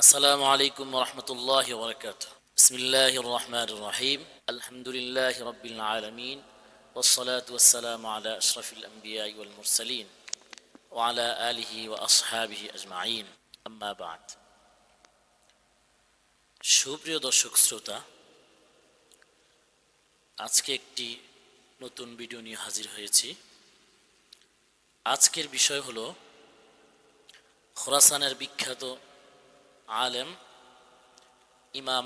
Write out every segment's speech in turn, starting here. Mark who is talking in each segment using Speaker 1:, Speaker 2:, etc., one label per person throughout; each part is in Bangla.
Speaker 1: আসসালামু আলাইকুম রহমতুল্লাহ বরকাত বিসমিল্লাহ রহমান রহিম আলহামদুলিল্লাহ রবিল আলমিন والصلاة والسلام على أشرف الأنبياء والمرسلين وعلى آله وأصحابه أجمعين أما بعد সুপ্রিয় দর্শক শ্রোতা, আজকে একটি নতুন ভিডিও নিয়ে হাজির হয়েছি। আজকের বিষয় হলো খোরাসানের বিখ্যাত আলেম ইমাম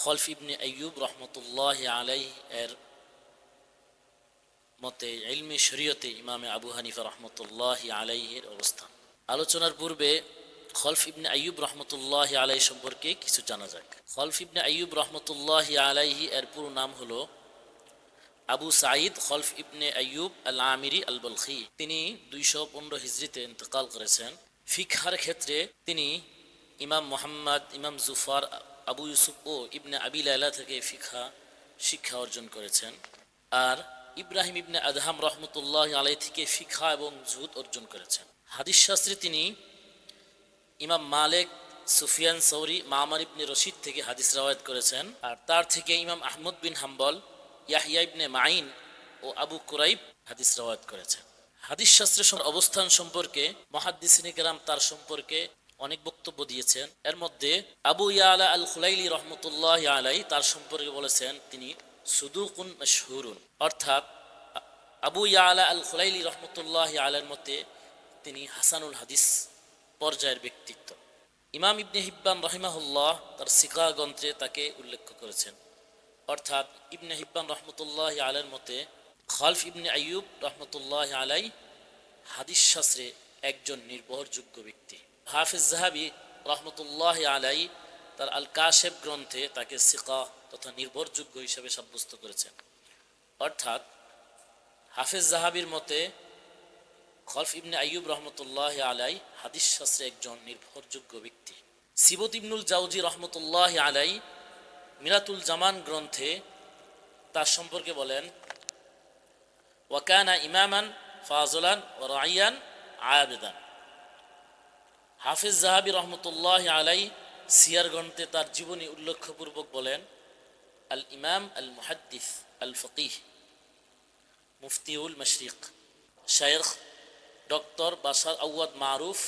Speaker 1: খলফ ইবনে আইয়ুব রহমতুল্লাহ আলাইহ এর মতে ইলমে শরীয়তে ইমামে আবু হানিফা রহমতুল্লাহ আলাইহের অবস্থান। আলোচনার পূর্বে খলফ ইবনে আইয়ুব রহমতুল্লাহ আলাই সম্পর্কে কিছু জানা যাক। খলফ ইবনে আইয়ুব রহমতুল্লাহ আলাইহি এর পুরো নাম হলো আবু সাঈদ খলফ ইবনে আইয়ুব আল আমিরি আল বলখি। তিনি 215 হিজরিতে ইন্তেকাল করেছেন। ফিকহার ক্ষেত্রে তিনি ইমাম মোহাম্মদ, ইমাম জুফার, আবু ইউসুফ ও ইবনে আবি লায়লা থেকে শিক্ষা অর্জন করেছেন। আর ইব্রাহিম ইবনে আদহাম রহমতুল্লাহ আলাই থেকে ফিকহা এবং জুহুদ অর্জন করেছেন। হাদিস শাস্ত্রে তিনি ইমাম মালিক, সুফিয়ান সৌরি, মামার ইবনে রশিদ থেকে হাদিস রাওয়ায়াত করেছেন। আর তার থেকে ইমাম আহমদ বিন হাম্বল, ইয়াহইয়া ইবনে মাইন ও আবু কুরাইব হাদিস রাওয়ায়াত করেছেন। হাদিস শাস্ত্রের অবস্থান সম্পর্কে মুহাদ্দিসিনে কেরাম তার সম্পর্কে অনেক বক্তব্য দিয়েছেন। এর মধ্যে আবু ইয়ালা আল খুলাইলি রহমতুল্লাহ আলাই তার সম্পর্কে বলেছেন তিনি সুদুকুন মাশহুরুন, অর্থাৎ আবু ইয়ালা আল খুলাইলি রহমতুল্লাহ আলাইর মতে তিনি হাসানুল হাদিস পর্যায়ের ব্যক্তিত্ব। ইমাম ইবনে হিব্বান রহিমাহুল্লাহ তার সিকা গ্রন্থে তাকে উল্লেখ করেছেন, অর্থাৎ ইবনে হিব্বান রহমতুল্লাহ আলাইর মতে খলফ ইবনে আইয়ুব রহমতুল্লাহ আলাই হাদিস শাস্ত্রে একজন নির্ভরযোগ্য ব্যক্তি। হাফিজ যাহাবী রহমতুল্লাহ আলাই তার আল কাশেফ গ্রন্থে তাকে সিকা তথা নির্ভরযোগ্য হিসেবে সাব্যস্ত করেছেন। অর্থাৎ হাফিজ যাহাবীর মতে খলফ ইবনে আইয়ুব রহমতুল্লাহ আলাই হাদিস শাস্ত্রে একজন নির্ভরযোগ্য ব্যক্তি। সিবত ইবনুল জাওজি রহমতুল্লাহ আলাই মিরাতুল জামান গ্রন্থে তার সম্পর্কে বলেন ওয়াকানা ইমামান ফাজলান ওয়া রাইয়ান আবিদান। হাফিজ যাহাবী রহমতুল্লাহ আলাই সিয়ার গ্রন্থে তার জীবনী উল্লেখপূর্বক বলেন আল ইমাম আল মুহাদ্দিস আল ফকিহ মুফতিউল মাশরিক শাইখ ডক্টর বাশার আওয়াদ মারুফ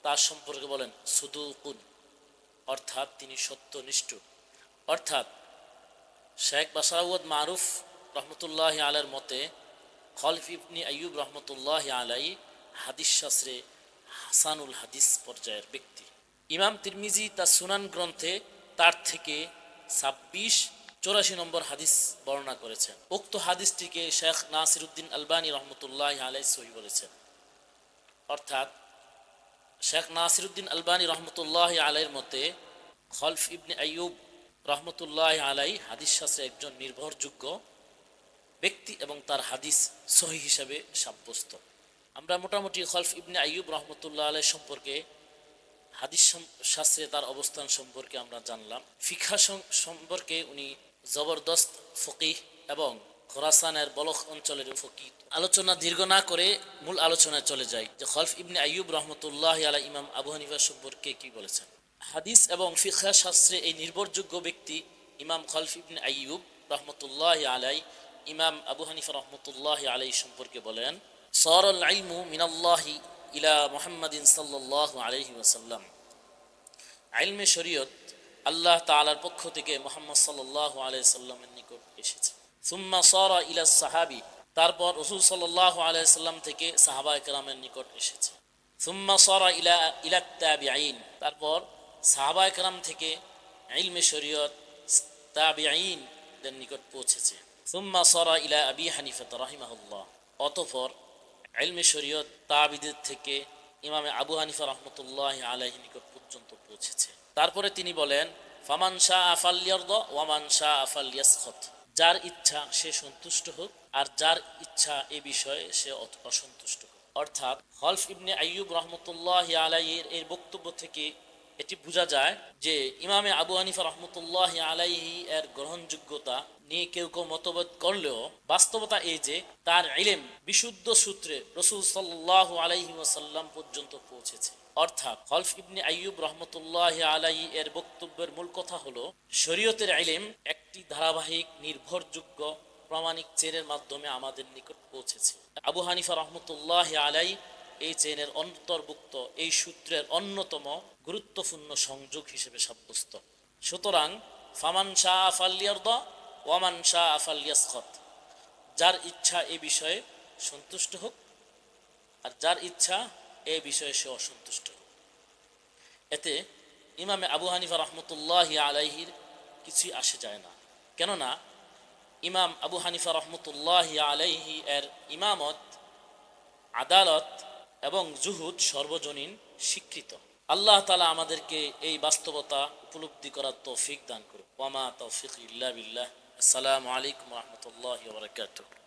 Speaker 1: তার সম্পর্কে বলেন সুদুকুন, অর্থাৎ তিনি সত্যনিষ্ঠ। অর্থাৎ শেখ বাশার আওয়াদ মারুফ রহমতুল্লাহ আলাইর মতে খলফ ইবনে আইয়ুব রহমতুল্লাহ আলাই হাদিস শাস্ত্রে হাসানুল হাদিস পর্যায়ের ব্যক্তি। ইমাম তিরমিজি তার সুনান গ্রন্থে তার থেকে 84 নম্বর হাদিস বর্ণনা করেছেন। উক্ত হাদিসটিকে শেখ নাসিরউদ্দিন আলবানী রহমতুল্লাহ আলাই সহিহ বলেছেন। অর্থাৎ শেখ নাসিরউদ্দিন আলবানী রহমতুল্লাহ আলাইয়ের মতে খলফ ইবনে আইয়ুব রহমতুল্লাহ আলাই হাদিস শাস্ত্রে একজন নির্ভরযোগ্য ব্যক্তি এবং তার হাদিস সহিহ হিসাবে সাব্যস্ত। আমরা মোটামুটি খলফ ইবনে আইয়ুব রহমতুল্লাহ আলাই সম্পর্কে হাদিস শাস্ত্রে তার অবস্থান সম্পর্কে আমরা জানলাম। ফিকহা সম্পর্কে উনি জবরদস্ত ফকিহ এবং খোরাসানের বলখ অঞ্চলের ফকিহ। আলোচনা দীর্ঘ না করে মূল আলোচনায় চলে যায় যে খলফ ইবনে আইয়ুব রহমতুল্লাহ আলাই ইমাম আবু হানিফা সম্পর্কে কি বলেছেন। হাদিস এবং ফিকহা শাস্ত্রে এই নির্ভরযোগ্য ব্যক্তি ইমাম খলফ ইবনে আইয়ুব রহমতুল্লাহ আলাই ইমাম আবু হানিফা রহমতুল্লাহ আলাই সম্পর্কে বলেন সারাল ইলমু মিনাল্লাহি ইলা মুহাম্মাদিন সাল্লাল্লাহু আলাইহি ওয়াসাল্লাম। ইলমে শরীয়ত আল্লাহ তাআলার পক্ষ থেকে মুহাম্মদ সাল্লাল্লাহু আলাইহি সাল্লামের নিকট এসেছে। সুম্মা সারা ইলা সাহাবী, তারপর রাসূল সাল্লাল্লাহু আলাইহি সাল্লাম থেকে সাহাবায়ে কেরামের নিকট এসেছে। সুম্মা সারা ইলা তাবিঈন, তারপর সাহাবায়ে কেরাম থেকে ইলমে শরীয়ত তাবিঈনদের নিকট পৌঁছেছে। সুম্মা সারা ইলা আবি হানিফা রাহিমাহুল্লাহ, অতঃপর ইলমে শরীয়ত তাবিঈদের থেকে ইমামে আবু হানিফা রহমতুল্লাহ আলাইহি নিকট পর্যন্ত পৌঁছেছে। তারপরে তিনি বলেন ফামান শাআ ফালইয়ারদা ওয়া মান শাআ ফালইয়াসখাত, যার ইচ্ছা সে সন্তুষ্ট হোক আর যার ইচ্ছা এ বিষয়ে সে অসন্তুষ্ট হোক। অর্থাৎ খলফ ইবনে আইয়ুব রহমতুল্লাহ আলাইহির এই বক্তব্য থেকে এটি বোঝা যায় যে ইমামে আবু হানিফা রহমতুল্লাহ আলাইহি এর গ্রহণযোগ্যতা নিয়ে কেউ কেউ মতভেদ করলেও বাস্তবতা এই যে তার ইলম বিশুদ্ধ সূত্রে রসুল সাল্লাল্লাহু আলাইহি ওয়াসাল্লাম পর্যন্ত পৌঁছেছে। অর্থাৎ খলফ ইবনে আইয়ুব রহমতুল্লাহ আলাইহি এর বক্তব্যের মূল কথা হলো শরীয়তের ইলম একটি ধারাবাহিক নির্ভরযোগ্য প্রামাণিক চেনের মাধ্যমে আমাদের নিকট পৌঁছেছে। আবু হানিফা রহমতুল্লাহ আলাই এই চেনের অন্তর্ভুক্ত এই সূত্রের অন্যতম গুরুত্বপূর্ণ সংযোগ হিসেবে সাব্যস্ত। সুতরাং ফামান শাআ ফালইয়ারদা ওয়ামান শাআ ফালইয়াসখাত, যার ইচ্ছা এই বিষয়ে সন্তুষ্ট হোক আর যার ইচ্ছা এই বিষয়ে সে অসন্তুষ্ট হোক। এতে ইমামে আবু হানিফা রহমতুল্লাহ আলাইহির কিছুই আসে যায় না, কেননা ইমাম আবু হানিফা রহমতুল্লাহ আলাইহি এর ইমামত, আদালত এবং জুহুদ সর্বজনীন স্বীকৃত। আল্লাহ তাআলা আমাদেরকে এই বাস্তবতা উপলব্ধি করার তৌফিক দান করুন। ওয়া মা তাওফীক ইল্লা বিল্লাহ। আসসালামু আলাইকুম ওয়া রাহমাতুল্লাহি ওয়া বারাকাতুহু।